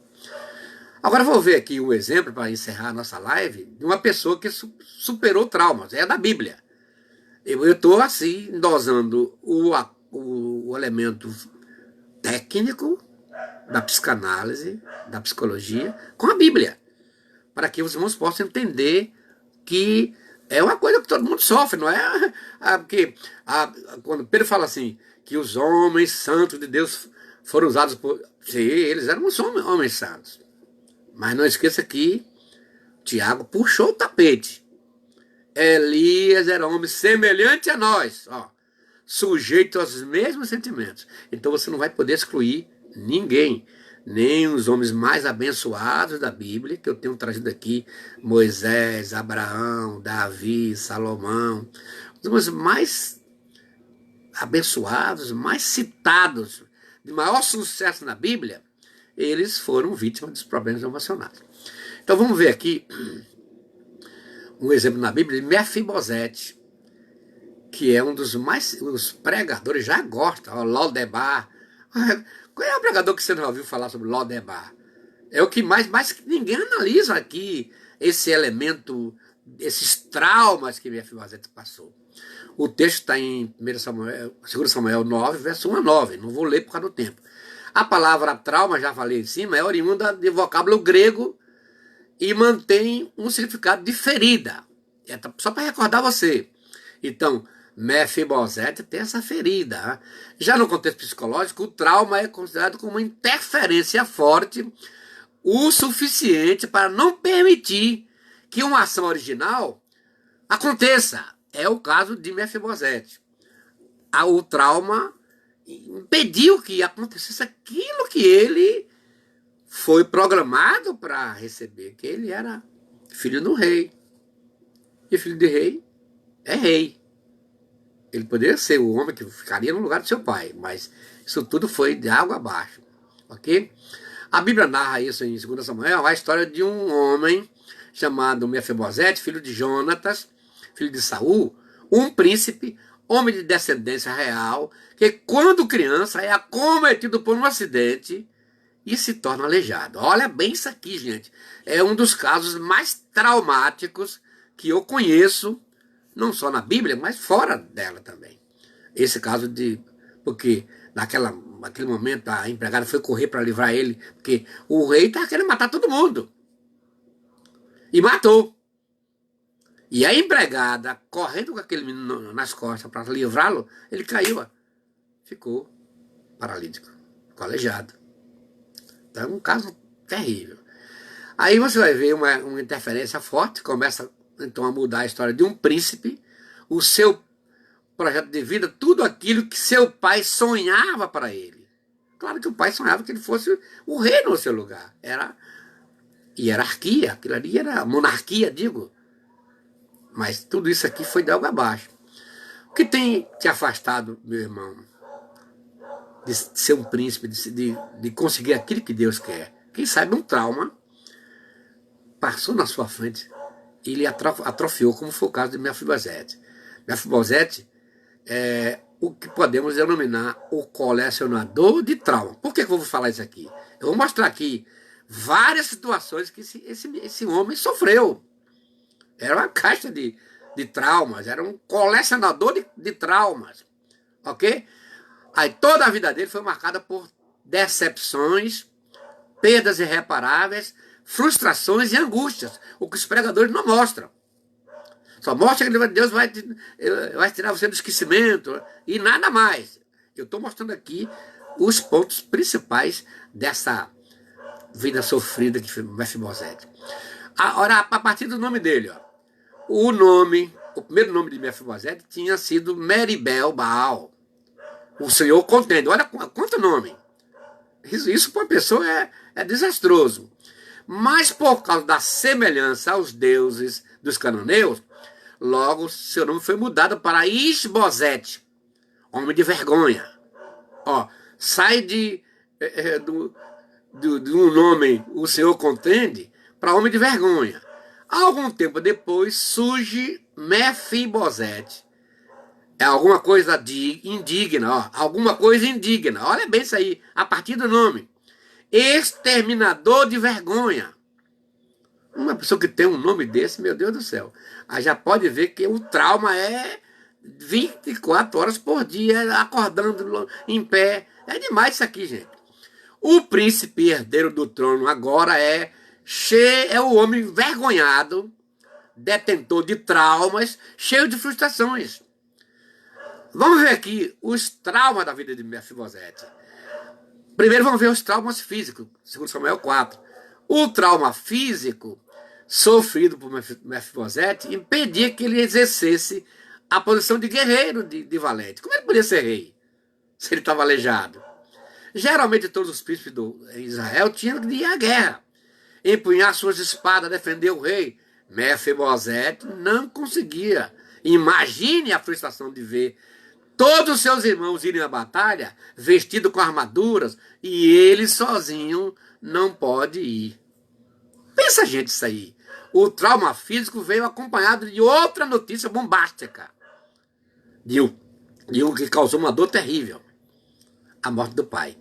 Agora vou ver aqui um exemplo para encerrar a nossa live de uma pessoa que superou traumas. É da Bíblia. Eu estou assim, dosando o elemento técnico da psicanálise, da psicologia, com a Bíblia. Para que os irmãos possam entender que é uma coisa que todo mundo sofre, não é? Porque quando Pedro fala assim, que os homens santos de Deus foram usados por... Sim, eles eram homens santos. Mas não esqueça que Tiago puxou o tapete. Elias era homem semelhante a nós, sujeito aos mesmos sentimentos. Então você não vai poder excluir ninguém, nem os homens mais abençoados da Bíblia, que eu tenho trazido aqui, Moisés, Abraão, Davi, Salomão, os homens mais abençoados, mais citados, de maior sucesso na Bíblia, eles foram vítimas dos problemas emocionais. Então vamos ver aqui um exemplo na Bíblia de Mefibosete, que é um dos mais... Os pregadores já gostam, Lodebar. Qual é o pregador que você não ouviu falar sobre Lodebar? É o que mais ninguém analisa aqui esse elemento, esses traumas que Mefibosete passou. O texto está em 2 Samuel 9, verso 1 a 9. Não vou ler por causa do tempo. A palavra trauma, já falei em cima, é oriunda de vocábulo grego e mantém um significado de ferida. É só para recordar você. Então, Mefibosete tem essa ferida. Já no contexto psicológico, o trauma é considerado como uma interferência forte o suficiente para não permitir que uma ação original aconteça. É o caso de Mefibosete. O trauma impediu que acontecesse aquilo que ele foi programado para receber, que ele era filho do rei. E filho de rei é rei. Ele poderia ser o homem que ficaria no lugar do seu pai, mas isso tudo foi de água abaixo. Ok? A Bíblia narra isso em 2 Samuel, a história de um homem chamado Mefibosete, filho de Jonatas, filho de Saul, um príncipe, homem de descendência real, que quando criança é acometido por um acidente e se torna aleijado. Olha bem isso aqui, gente. É um dos casos mais traumáticos que eu conheço, não só na Bíblia, mas fora dela também. Esse caso porque naquele momento a empregada foi correr para livrar ele, porque o rei estava querendo matar todo mundo. E matou. E a empregada, correndo com aquele menino nas costas para livrá-lo, ele caiu, ficou paralítico, ficou aleijado. Então é um caso terrível. Aí você vai ver uma interferência forte, começa então a mudar a história de um príncipe, o seu projeto de vida, tudo aquilo que seu pai sonhava para ele. Claro que o pai sonhava que ele fosse o rei no seu lugar. Era hierarquia, aquilo ali era monarquia, digo. Mas tudo isso aqui foi de água abaixo. O que tem te afastado, meu irmão, de ser um príncipe, de conseguir aquilo que Deus quer? Quem sabe um trauma passou na sua frente e ele atrofiou, como foi o caso de Mefibosete. Mefibosete é o que podemos denominar o colecionador de trauma. Por que eu vou falar isso aqui? Eu vou mostrar aqui várias situações que esse homem sofreu. Era uma caixa de traumas, era um colecionador de traumas, ok? Aí toda a vida dele foi marcada por decepções, perdas irreparáveis, frustrações e angústias, o que os pregadores não mostram. Só mostra que Deus vai tirar você do esquecimento e nada mais. Eu estou mostrando aqui os pontos principais dessa vida sofrida que foi Mefibosete. Ora, a partir do nome dele, ó, o primeiro nome de Mefibosete tinha sido Meribel Baal. O Senhor contende. Olha quanto nome. Isso para uma pessoa é desastroso. Mas por causa da semelhança aos deuses dos cananeus, logo seu nome foi mudado para Isbosete, homem de vergonha. Ó, sai do um nome, o Senhor contende, para homem de vergonha. Algum tempo depois surge Mefibosete. É alguma coisa indigna, ó, alguma coisa indigna. Olha bem isso aí, a partir do nome. Exterminador de vergonha. Uma pessoa que tem um nome desse, meu Deus do céu, aí já pode ver que o trauma é 24 horas por dia, acordando em pé. É demais isso aqui, gente. O príncipe herdeiro do trono agora é o homem envergonhado, detentor de traumas, cheio de frustrações. Vamos ver aqui os traumas da vida de Mefibosete. Primeiro vamos ver os traumas físicos, segundo Samuel 4. O trauma físico sofrido por Mefibosete impedia que ele exercesse a posição de guerreiro, de valente. Como ele podia ser rei se ele estava aleijado? Geralmente todos os príncipes de Israel tinham de ir à guerra, empunhar suas espadas, defender o rei. Mefibosete não conseguia. Imagine a frustração de ver todos os seus irmãos irem à batalha, vestidos com armaduras, e ele sozinho não pode ir. Pensa, gente, isso aí. O trauma físico veio acompanhado de outra notícia bombástica. De um que causou uma dor terrível. A morte do pai.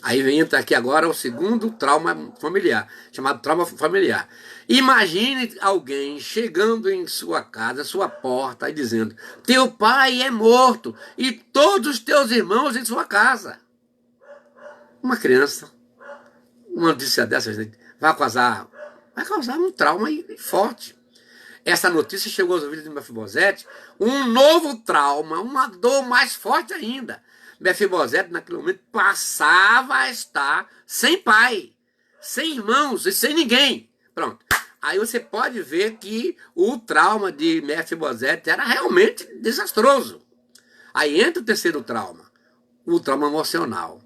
Aí entra aqui agora o segundo trauma familiar, chamado trauma familiar. Imagine alguém chegando em sua casa, sua porta, e dizendo: teu pai é morto e todos os teus irmãos em sua casa. Uma criança, uma notícia dessa, gente, vai causar um trauma forte. Essa notícia chegou aos ouvidos de Mefibosete, um novo trauma, uma dor mais forte ainda. Mefibosete, naquele momento, passava a estar sem pai, sem irmãos e sem ninguém. Pronto. Aí você pode ver que o trauma de Mefibosete era realmente desastroso. Aí entra o terceiro trauma, o trauma emocional.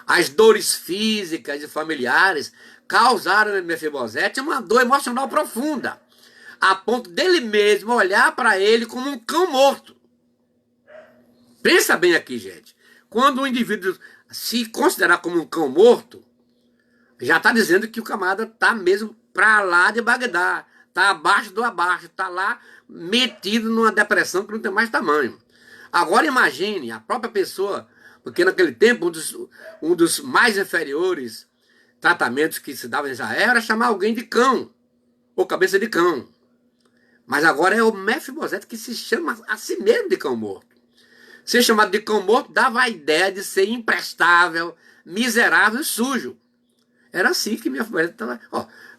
As dores físicas e familiares causaram em Mefibosete uma dor emocional profunda, a ponto dele mesmo olhar para ele como um cão morto. Pensa bem aqui, gente. Quando o indivíduo se considerar como um cão morto, já está dizendo que o camarada está mesmo para lá de Bagdá, está abaixo do abaixo, está lá metido numa depressão que não tem mais tamanho. Agora imagine a própria pessoa, porque naquele tempo um dos mais inferiores tratamentos que se dava em Israel era chamar alguém de cão, ou cabeça de cão. Mas agora é o Mefibosete que se chama a si mesmo de cão morto. Ser chamado de cão morto dava a ideia de ser imprestável, miserável e sujo. Era assim que Mefibosete estava.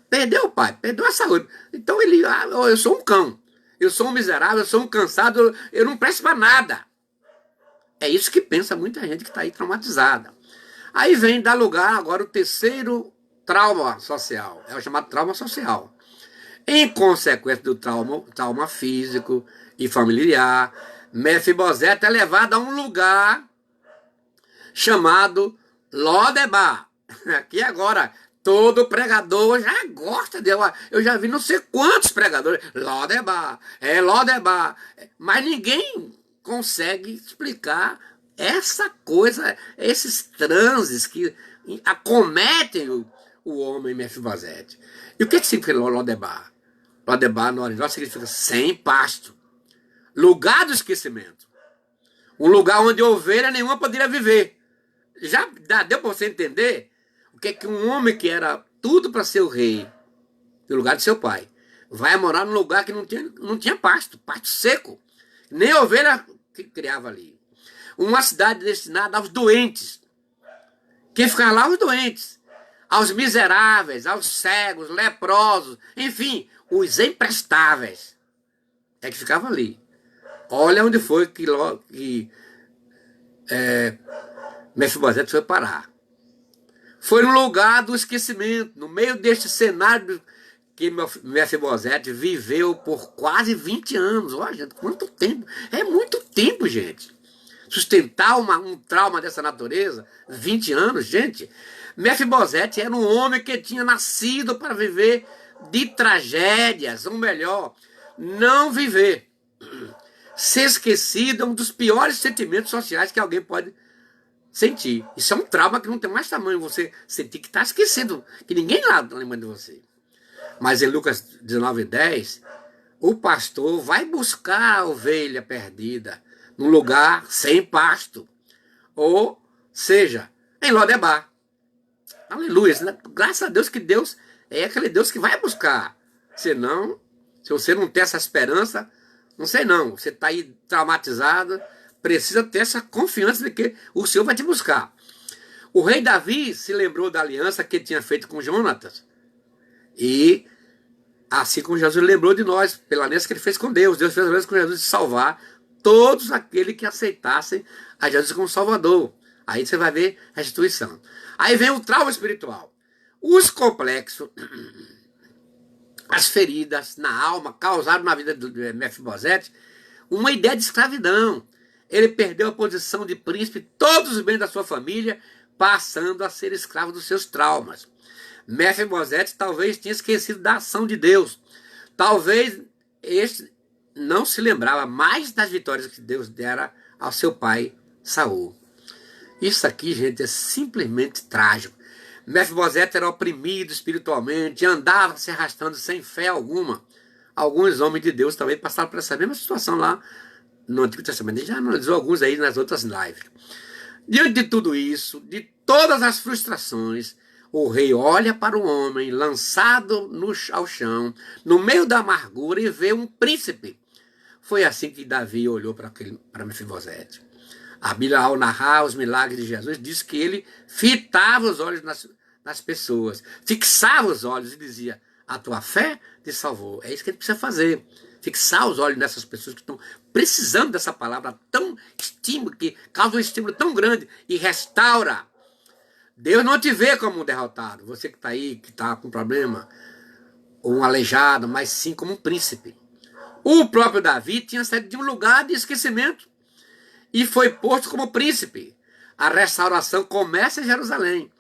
Perdeu o pai, perdeu a saúde. Então ele, eu sou um cão, eu sou um miserável, eu sou um cansado, eu não presto para nada. É isso que pensa muita gente que está aí traumatizada. Aí vem dar lugar agora o terceiro trauma social. É o chamado trauma social. Em consequência do trauma físico e familiar, Mefibosete é levado a um lugar chamado Lodebar. Aqui agora, todo pregador já gosta de... Eu já vi não sei quantos pregadores. Lodebar, Lodebar. Mas ninguém consegue explicar essa coisa, esses transes que acometem o homem Mefibosete. E o que significa Lodebar? Lodebar no original significa sem pasto. Lugar do esquecimento. Um lugar onde ovelha nenhuma poderia viver. Já deu para você entender o que é que um homem que era tudo para ser o rei, no lugar de seu pai, vai morar num lugar que não tinha pasto seco. Nem ovelha que criava ali. Uma cidade destinada aos doentes. Quem ficava lá? Os doentes. Aos miseráveis, aos cegos, leprosos, enfim, os imprestáveis. É que ficava ali. Olha onde foi que Mefibosete foi parar. Foi no lugar do esquecimento, no meio deste cenário que Mefibosete viveu por quase 20 anos. Olha, gente, quanto tempo! É muito tempo, gente. Sustentar um trauma dessa natureza, 20 anos, gente. Mefibosete era um homem que tinha nascido para viver de tragédias, ou melhor, não viver. Ser esquecido é um dos piores sentimentos sociais que alguém pode sentir. Isso é um trauma que não tem mais tamanho. Você sentir que está esquecido, que ninguém lá está lembrando de você. Mas em Lucas 19:10, o pastor vai buscar a ovelha perdida num lugar sem pasto. Ou seja, em Lodebar. Aleluia. Graças a Deus que Deus é aquele Deus que vai buscar. Senão, se você não tem essa esperança, não sei não, você está aí traumatizado, precisa ter essa confiança de que o Senhor vai te buscar. O rei Davi se lembrou da aliança que ele tinha feito com Jonatas. E assim como Jesus lembrou de nós, pela aliança que ele fez com Deus. Deus fez a aliança com Jesus de salvar todos aqueles que aceitassem a Jesus como Salvador. Aí você vai ver a restituição. Aí vem o trauma espiritual. Os complexos, as feridas na alma causaram na vida do Mefibosete uma ideia de escravidão. Ele perdeu a posição de príncipe, todos os bens da sua família, passando a ser escravo dos seus traumas. Mefibosete talvez tinha esquecido da ação de Deus. Talvez este não se lembrava mais das vitórias que Deus dera ao seu pai Saul. Isso aqui, gente, é simplesmente trágico. Mefibosete era oprimido espiritualmente, andava se arrastando sem fé alguma. Alguns homens de Deus também passaram por essa mesma situação lá no Antigo Testamento. A gente já analisou alguns aí nas outras lives. Diante de tudo isso, de todas as frustrações, o rei olha para o homem lançado ao chão, no meio da amargura, e vê um príncipe. Foi assim que Davi olhou para Mefibosete. A Bíblia, ao narrar os milagres de Jesus, diz que ele fitava os olhos nas pessoas, fixava os olhos e dizia: a tua fé te salvou. É isso que a gente precisa fazer. Fixar os olhos nessas pessoas que estão precisando dessa palavra tão estímulo, que causa um estímulo tão grande e restaura. Deus não te vê como um derrotado. Você que está aí, que está com problema, ou um aleijado, mas sim como um príncipe. O próprio Davi tinha saído de um lugar de esquecimento e foi posto como príncipe. A restauração começa em Jerusalém.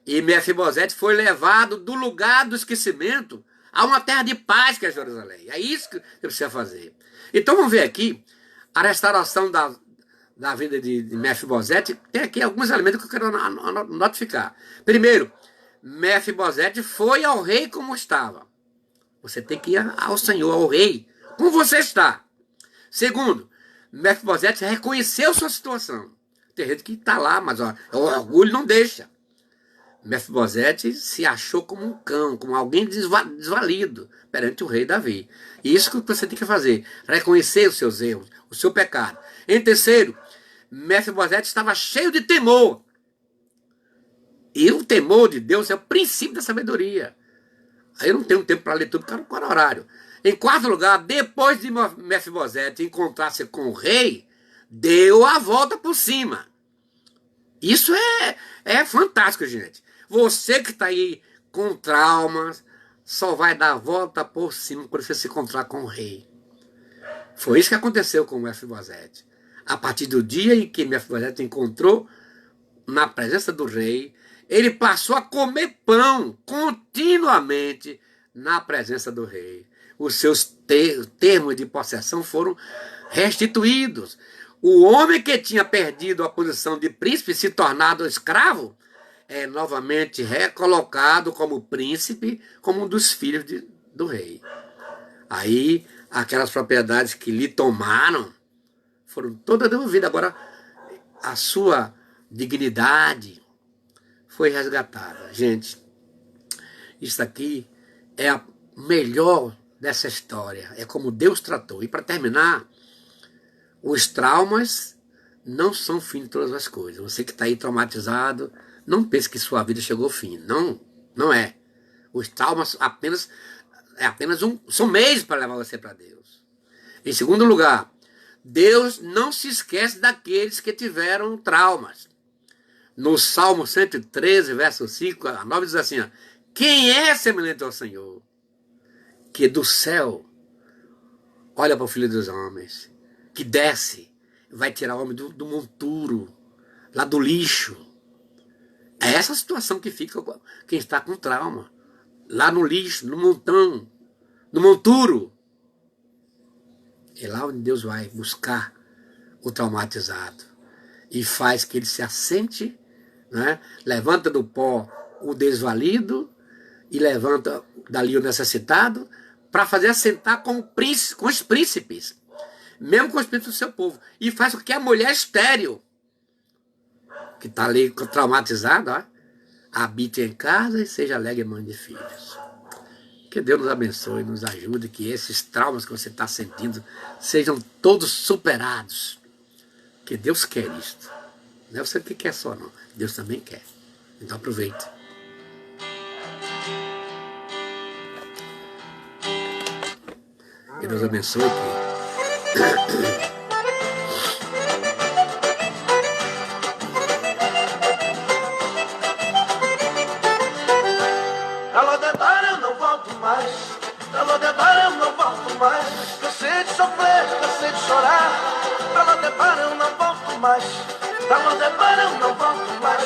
E Mefibosete foi levado do lugar do esquecimento a uma terra de paz, que é Jerusalém. É isso que você precisa fazer. Então vamos ver aqui a restauração da vida de Mefibosete. Tem aqui alguns elementos que eu quero notificar. Primeiro, Mefibosete foi ao rei como estava. Você tem que ir ao Senhor, ao rei, como você está. Segundo, Mefibosete reconheceu sua situação. Tem gente que está lá, mas o orgulho não deixa. Mefibosete se achou como um cão, como alguém desvalido perante o rei Davi. E isso que você tem que fazer, reconhecer os seus erros, o seu pecado. Em terceiro, Mefibosete estava cheio de temor. E o temor de Deus é o princípio da sabedoria. Aí eu não tenho tempo para ler tudo, porque não é horário. Em quarto lugar, depois de Mefibosete encontrar-se com o rei, deu a volta por cima. Isso é fantástico, gente. Você que está aí com traumas, só vai dar a volta por cima quando você se encontrar com o rei. Foi isso que aconteceu com Mefibosete. A partir do dia em que Mefibosete encontrou na presença do rei, ele passou a comer pão continuamente na presença do rei. Os seus termos de possessão foram restituídos. O homem que tinha perdido a posição de príncipe, se tornado escravo, é novamente recolocado como príncipe, como um dos filhos do rei. Aí, aquelas propriedades que lhe tomaram foram todas devolvidas. Agora, a sua dignidade foi resgatada. Gente, isso aqui é a melhor dessa história. É como Deus tratou. E para terminar, os traumas não são o fim de todas as coisas. Você que está aí traumatizado, não pense que sua vida chegou ao fim. Não, não é. Os traumas são meios para levar você para Deus. Em segundo lugar, Deus não se esquece daqueles que tiveram traumas. No Salmo 113, verso 5 a 9, diz assim, ó, quem é semelhante ao Senhor, que do céu olha para o Filho dos Homens, que desce, vai tirar o homem do monturo, lá do lixo. É essa situação que fica quem está com trauma. Lá no lixo, no montão, no monturo. É lá onde Deus vai buscar o traumatizado e faz que ele se assente, né? Levanta do pó o desvalido e levanta dali o necessitado para fazer assentar com os príncipes, mesmo com os príncipes do seu povo. E faz com que a mulher estéril, que está ali traumatizada, ó, habite em casa e seja alegre mãe de filhos. Que Deus nos abençoe, nos ajude, que esses traumas que você está sentindo sejam todos superados. Que Deus quer isto. Não é você que quer só, não. Deus também quer. Então aproveite. Que Deus abençoe. Alô, Debar, eu não volto mais. Alô, Debar, eu não volto mais. Cansei de sofrer, cansei de chorar. Alô, Debar, eu não volto mais. Alô, Debar, eu não volto mais.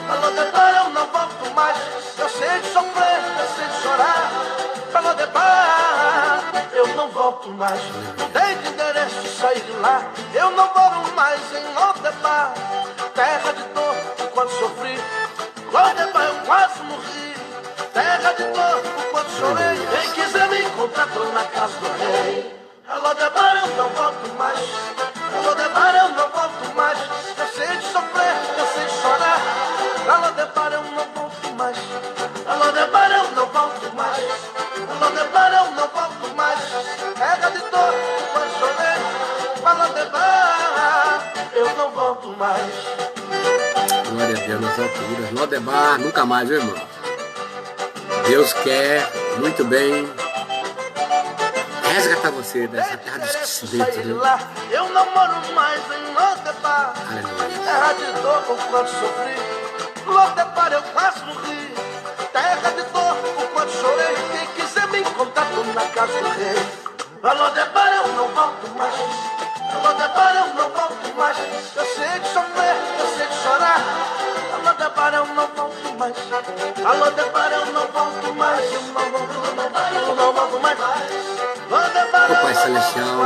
Alô, Debar, eu não volto mais. Cansei de sofrer, cansei de chorar. Alô, Debar, eu não volto mais. Mudei de endereço e saí de lá. Eu não moro mais em Lodebar, terra de dor de quando sofri. Lodebar, eu quase morri. Terra de dor, por quanto chorei. Quem quiser me encontrar, tô na casa do rei. Alô, Debar, eu não volto mais. Alô, Debar, eu não volto mais. Cansei de sofrer, cansei de chorar. Alô, Debar, eu não volto mais. Alô, Debar, eu não volto mais. Alô, Debar, eu não volto mais. Terra de dor, por quanto chorei. Alô, Debar, eu não volto mais. Glória a Deus nas alturas. Lodebar, nunca mais, viu, irmão? Deus quer muito bem resgatar você dessa terra do esquecimento. Eu não moro mais em Lodebar, terra de dor por quanto sofri. Lodebar, eu quase morri. Terra de dor por quanto chorei. Quem quiser me encontrar, tô na casa do rei. Lodebar, eu não volto mais. Lodebar, eu não volto mais. Cansei de sofrer, cansei de chorar. Lodebar, eu não volto mais. Lodebar, eu não volto mais. Eu não volto mais. Ó Pai Celestial,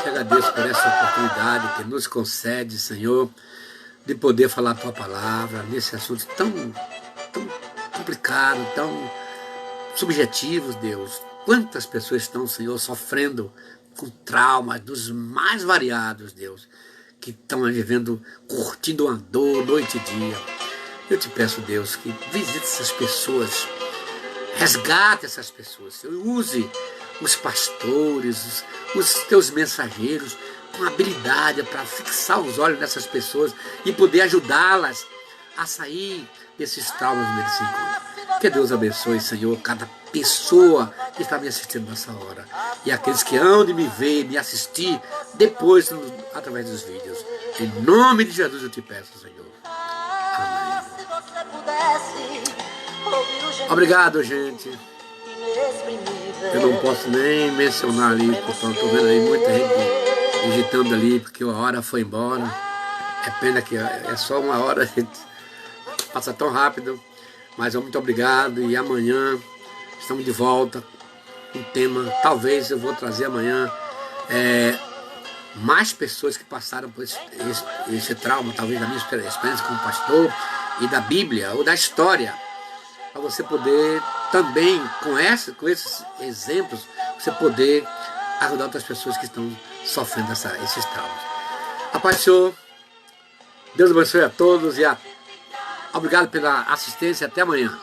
te agradeço por essa oportunidade que nos concede, Senhor, de poder falar a Tua palavra nesse assunto tão complicado, tão subjetivo, Deus. Quantas pessoas estão, Senhor, sofrendo com traumas dos mais variados, Deus, que estão vivendo, curtindo uma dor noite e dia. Eu te peço, Deus, que visite essas pessoas, resgate essas pessoas, Senhor, e use os pastores, os teus mensageiros com habilidade para fixar os olhos nessas pessoas e poder ajudá-las a sair desses traumas nesse encontro. Que Deus abençoe, Senhor, cada pessoa que está me assistindo nessa hora e aqueles que hão de me ver, me assistir depois através dos vídeos. Em nome de Jesus eu te peço, Senhor. Amém. Se você pudesse ouvir Obrigado, gente. Eu não posso nem mencionar ali, porque eu estou vendo aí muita gente digitando ali, porque a hora foi embora. É pena que é só uma hora, gente. Passa tão rápido. Mas muito obrigado. E amanhã estamos de volta com um tema. Talvez eu vou trazer amanhã mais pessoas que passaram por esse trauma, talvez da minha experiência como pastor e da Bíblia ou da história, para você poder também, com esses exemplos, você poder ajudar outras pessoas que estão sofrendo esses traumas. A paz do Senhor, Deus abençoe a todos e obrigado pela assistência, até amanhã.